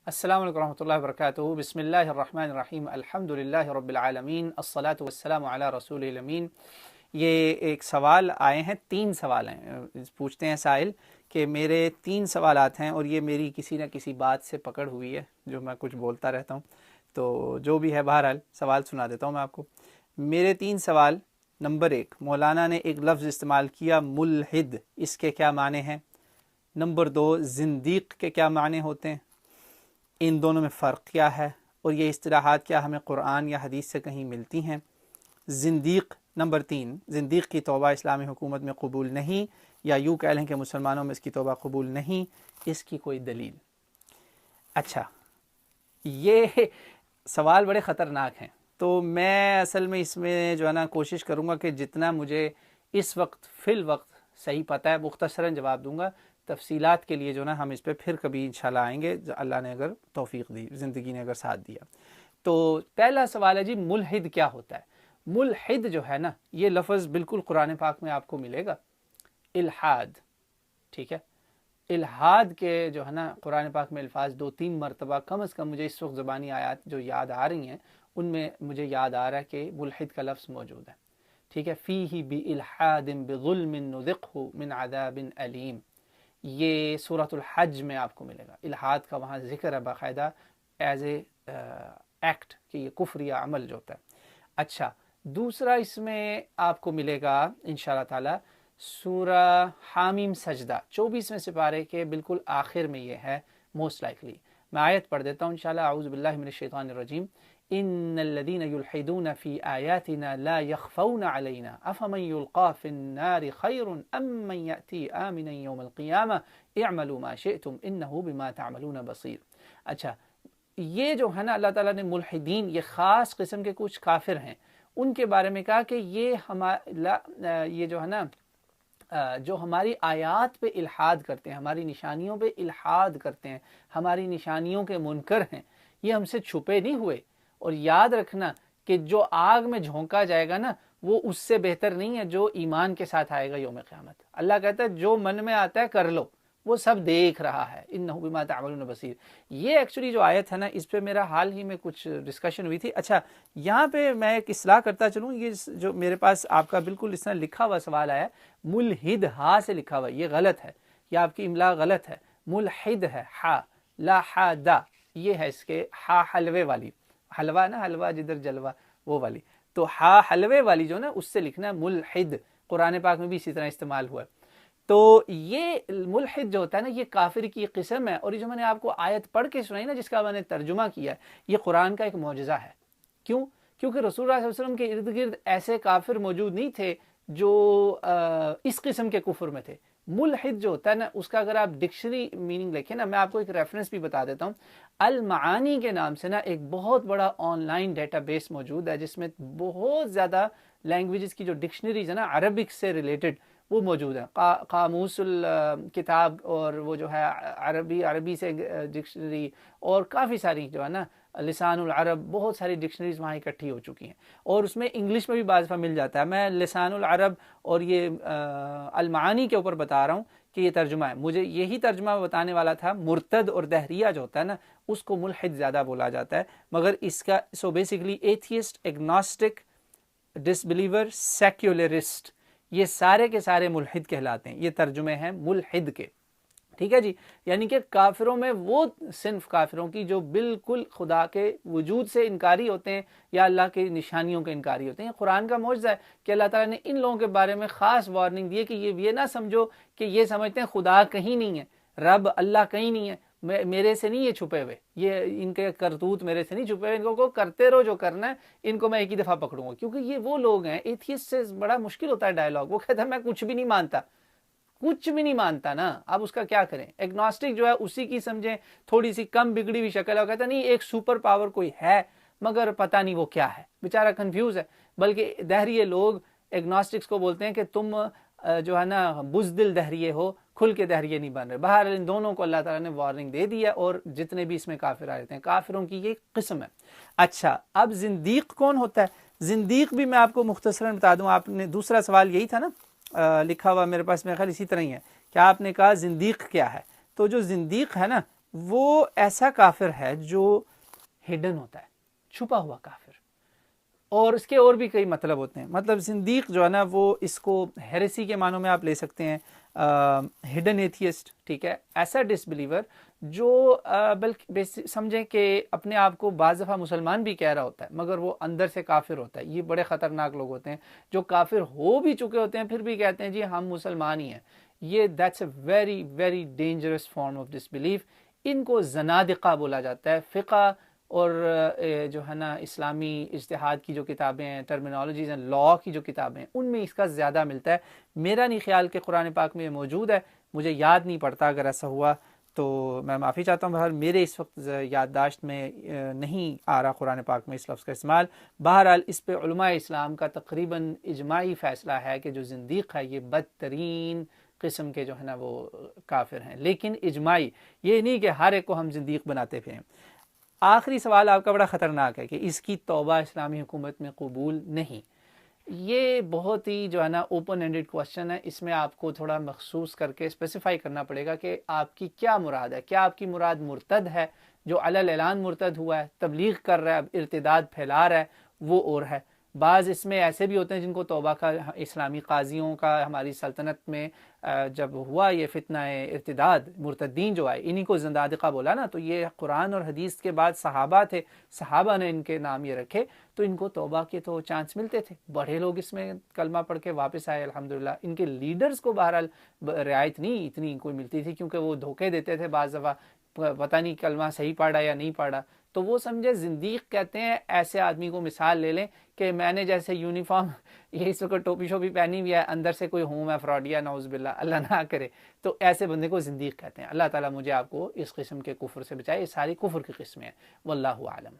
अस्सलाम वालेकुम रहमतुल्लाहि व बरकातुहू। बिस्मिल्लाहिर रहमानिर रहीम। अल्हम्दुलिल्लाहि रब्बिल आलमीन। अस्सलातु वस्सलामु अला रसूलिल अमीन। ये एक सवाल आए हैं, 3 सवाल हैं। पूछते हैं साइल कि मेरे 3 सवालात हैं और ये मेरी किसी न किसी बात से पकड़ हुई है, जो मैं कुछ बोलता रहता हूँ। तो जो भी है, बहरहाल सवाल सुना देता हूँ मैं आपको। मेरे 3 सवाल। नंबर 1, मौलाना ने एक लफ्ज़ इस्तेमाल किया मुल्हिद, इसके क्या माने हैं। नंबर 2, ज़िंदीक़ के क्या माने होते हैं, इन दोनों में फ़र्क क्या है, और ये इस्तिलाहात क्या हमें कुरान या हदीस से कहीं मिलती हैं। ज़िंदीक़। नंबर 3, ज़िंदीक़ की तौबा इस्लामी हुकूमत में कबूल नहीं, या यूँ कह लें कि मुसलमानों में इसकी तौबा कबूल नहीं, इसकी कोई दलील। अच्छा, ये सवाल बड़े ख़तरनाक हैं, तो मैं असल में इसमें जो है ना कोशिश करूँगा कि जितना मुझे इस वक्त फ़िल वक्त सही पता है मुख्तसरन जवाब दूँगा। तफसीलात के लिए जो ना हम इस पर फिर कभी इंशाल्लाह आएंगे, अल्लाह ने अगर तौफीक दी, ज़िंदगी ने अगर साथ दिया। तो पहला सवाल है जी, मुल्हिद क्या होता है। मुल्हिद जो है ना, ये लफ्ज़ बिल्कुल कुरान पाक में आपको मिलेगा, इल्हाद। ठीक है, इल्हाद के जो है ना कुरान पाक में अल्फाज 2-3 मरतबा कम अज़ कम मुझे इस वक्त ज़बानी आयात जो याद आ रही हैं, उनमें मुझे याद आ रहा है कि मुल्हिद का लफ्ज़ मौजूद है। ठीक है, फ़ीही बि इल्हादिन बिज़ुल्मिन नुज़िक़हु मिन अज़ाबिन अलीम। ये सूरतुल हज में आपको मिलेगा। इल्हाद का वहाँ ज़िक्र है बाकायदा एज ए एक्ट कि ये कुफ्र या अमल जो होता है। अच्छा, दूसरा इसमें आपको मिलेगा इंशाअल्लाह ताला सूरा हामीम सजदा 24वें सिपारे के बिल्कुल आखिर में ये है मोस्ट लाइकली। मैं आयत पढ़ देता हूँ इंशाअल्लाह। औज़ु बिल्लाहि मिनश शैतानिर रजीम। इन्नल्लज़ीना युल्हिदूना फ़ी आयातिना ला यख़फ़ौना अलैना अफ़मन युल्क़ा फ़िन्नारि ख़ैरुन अम्मन यअती आमिनन यौमल क़ियामा इअमलू मा शिअ्तुम इन्नहु बिमा तअमलून बसीर। अच्छा, ये जो है ना अल्लाह ताला ने मुल्हिदीन, ये ख़ास किस्म के कुछ काफिर हैं, उनके बारे में कहा कि ये जो है ना जो हमारी आयात पे इल्हाद करते हैं, हमारी निशानियों पे इल्हाद करते हैं, हमारी निशानियों के मुनकर हैं, ये हमसे छुपे नहीं हुए। और याद रखना कि जो आग में झोंका जाएगा ना, वो उससे बेहतर नहीं है जो ईमान के साथ आएगा यौम क़यामत। अल्लाह कहता है जो मन में आता है कर लो, वो सब देख रहा है। इन्नहु बिमा तअमलून बसीर। ये एक्चुअली जो आयत है ना, इस पे मेरा हाल ही में कुछ डिस्कशन हुई थी। अच्छा, यहाँ पे मैं एक इस्लाह करता चलूँ, ये जो मेरे पास आपका बिल्कुल इस तरह लिखा हुआ सवाल आया, मुल्हिद हा से लिखा हुआ, ये गलत है, ये आपकी इमला गलत है। मुल्हिद है हा, ला हा दा, ये है इसके हा हलवे वाली, हलवा ना, हलवा जिधर जलवा, वो वाली। तो हा हलवे वाली जो ना, उससे लिखना है मुल्हिद। कुरान पाक में भी इसी तरह इस्तेमाल हुआ है। तो ये मुल्हिद जो होता है ना, ये काफिर की किस्म है। और ये जो मैंने आपको आयत पढ़ के सुनाई ना, जिसका मैंने तर्जुमा किया है, ये कुरान का एक मौजज़ा है। क्यों? क्योंकि रसूलुल्लाह सल्लल्लाहु अलैहि वसल्लम के इर्द गिर्द ऐसे काफिर मौजूद नहीं थे जो इस किस्म के कुफ्र में थे। मुल्हिद जो होता है ना, उसका अगर आप डिक्शनरी मीनिंग लिखें ना, मैं आपको एक रेफरेंस भी बता देता हूँ। अल मानी के नाम से ना एक बहुत बड़ा ऑनलाइन डेटाबेस मौजूद है, जिसमें बहुत ज़्यादा लैंग्वेजेस की जो डिक्शनरीज है ना, अरबिक से रिलेटेड, वो मौजूद है। कामूसुल किताब, और वो जो है अरबी से डिक्शनरी, और काफ़ी सारी जो है ना लिसानुल अरब, बहुत सारी डिक्शनरीज वहाँ इकट्ठी हो चुकी हैं। और उसमें इंग्लिश में भी बाज़ दफ़ा मिल जाता है। मैं लिसानुल अरब और ये अलमानी के ऊपर बता रहा हूँ कि ये तर्जुमा है। मुझे यही तर्जुमा बताने वाला था। मुर्तद और दहरिया जो होता है ना, उसको मुल्हिद ज़्यादा बोला जाता है, मगर इसका so basically atheist, agnostic, disbeliever, secularist, ये सारे के सारे मुल्हिद कहलाते हैं। ये तर्जुमे हैं मुल्हिद के। ठीक है जी, यानी कि काफिरों में वो सिन्फ काफिरों की जो बिल्कुल खुदा के वजूद से इनकारी होते हैं या अल्लाह की निशानियों के इनकारी होते हैं। कुरान का मौजज़ा है कि अल्लाह ताला ने इन लोगों के बारे में ख़ास वार्निंग दी है कि ये ना समझो कि ये समझते हैं खुदा कहीं नहीं है, रब अल्लाह कहीं नहीं है, मेरे से नहीं ये छुपे हुए, ये इनके करतूत मेरे से नहीं छुपे हुए, इनको को करते रहो जो करना है, इनको मैं एक ही दफ़ा पकड़ूंगा। क्योंकि ये वो लोग हैं, एथियस्ट से बड़ा मुश्किल होता है डायलॉग। वो कहता है मैं कुछ भी नहीं मानता, कुछ भी नहीं मानता ना, अब उसका क्या करें। एग्नोस्टिक जो है उसी की समझें, थोड़ी सी कम बिगड़ी हुई शक्ल है। वो कहता नहीं एक सुपर पावर कोई है, मगर पता नहीं वो क्या है, बेचारा कंफ्यूज है। बल्कि दहरिये लोग एग्नोस्टिक्स को बोलते हैं कि तुम जो है ना बुज़दिल दहरिये हो, खुल के दहरिये नहीं बन रहे। बाहर इन दोनों को अल्लाह ताला ने वार्निंग दे दी है, और जितने भी इसमें काफिर आ जाते हैं, काफिरों की ये किस्म है। अच्छा, अब जिंदीक कौन होता है? जिंदीक भी मैं आपको मुख्तसरन बता दूं। आपने दूसरा सवाल यही था ना, लिखा हुआ मेरे पास, मेरे ख्याल इसी तरह ही है कि आपने कहा जिंदीक क्या है। तो जो जिंदीक है ना, وہ ایسا کافر ہے جو ہڈن ہوتا ہے، چھپا ہوا کافر، اور اس کے اور بھی کئی مطلب ہوتے ہیں. مطلب زندیق جو ہے نا وہ اس کو ہیریسی کے معنوں میں آپ لے سکتے ہیں، ہڈن ایتھیسٹ، ٹھیک ہے، ایسا ڈس بلیور جو بلکہ سمجھیں کہ اپنے آپ کو بعض دفعہ مسلمان بھی کہہ رہا ہوتا ہے مگر وہ اندر سے کافر ہوتا ہے. یہ بڑے خطرناک لوگ ہوتے ہیں جو کافر ہو بھی چکے ہوتے ہیں پھر بھی کہتے ہیں جی ہم مسلمان ہی ہیں. یہ that's a very very dangerous form of disbelief. ان کو زنادقہ بولا جاتا ہے. فقہ اور جو ہے نا اسلامی اجتہاد کی جو کتابیں ہیں، ٹرمینالوجیز ہیں، لا کی جو کتابیں ہیں، ان میں اس کا زیادہ ملتا ہے. میرا نہیں خیال کہ قرآن پاک میں یہ موجود ہے، مجھے یاد نہیں پڑتا، اگر ایسا ہوا تو میں معافی چاہتا ہوں. بہرحال میرے اس وقت یادداشت میں نہیں آ رہا قرآن پاک میں اس لفظ کا استعمال. بہرحال اس پہ علماء اسلام کا تقریباً اجماعی فیصلہ ہے کہ جو زندیق ہے یہ بدترین قسم کے جو ہے نا وہ کافر ہیں. لیکن اجماعی، یہ نہیں کہ ہر ایک کو ہم زندیق بناتے پھریں. آخری سوال آپ کا بڑا خطرناک ہے کہ اس کی توبہ اسلامی حکومت میں قبول نہیں. یہ بہت ہی جو ہے نا اوپن اینڈڈ کوسچن ہے. اس میں آپ کو تھوڑا مخصوص کر کے اسپیسیفائی کرنا پڑے گا کہ آپ کی کیا مراد ہے. کیا آپ کی مراد مرتد ہے جو علی الاعلان مرتد ہوا ہے، تبلیغ کر رہا ہے، ارتداد پھیلا رہا ہے، وہ اور ہے. بعض اس میں ایسے بھی ہوتے ہیں جن کو توبہ کا، اسلامی قاضیوں کا ہماری سلطنت میں جب ہوا یہ فتنہ ارتداد، مرتدین جو آئے انہی کو زندادقہ بولا نا، تو یہ قرآن اور حدیث کے بعد صحابہ تھے، صحابہ نے ان کے نام یہ رکھے، تو ان کو توبہ کے تو چانس ملتے تھے. بڑے لوگ اس میں کلمہ پڑھ کے واپس آئے الحمدللہ. ان کے لیڈرز کو بہرحال رعایت نہیں اتنی کوئی ملتی تھی کیونکہ وہ دھوکے دیتے تھے بعض دفعہ، پتہ نہیں کلمہ صحیح پڑھا یا نہیں پڑھا. تو وہ سمجھے زندیق کہتے ہیں ایسے آدمی کو مثال لے لیں کہ میں نے جیسے یونیفارم یہ اس وقت ٹوپی شوپی پہنی ہوئی ہے، اندر سے کوئی ہوں میں فراڈیا، نعوذ باللہ، اللہ نہ کرے، تو ایسے بندے کو زندیق کہتے ہیں. اللہ تعالیٰ مجھے آپ کو اس قسم کے کفر سے بچائے. یہ ساری کفر کی قسمیں ہیں. واللہ اعلم.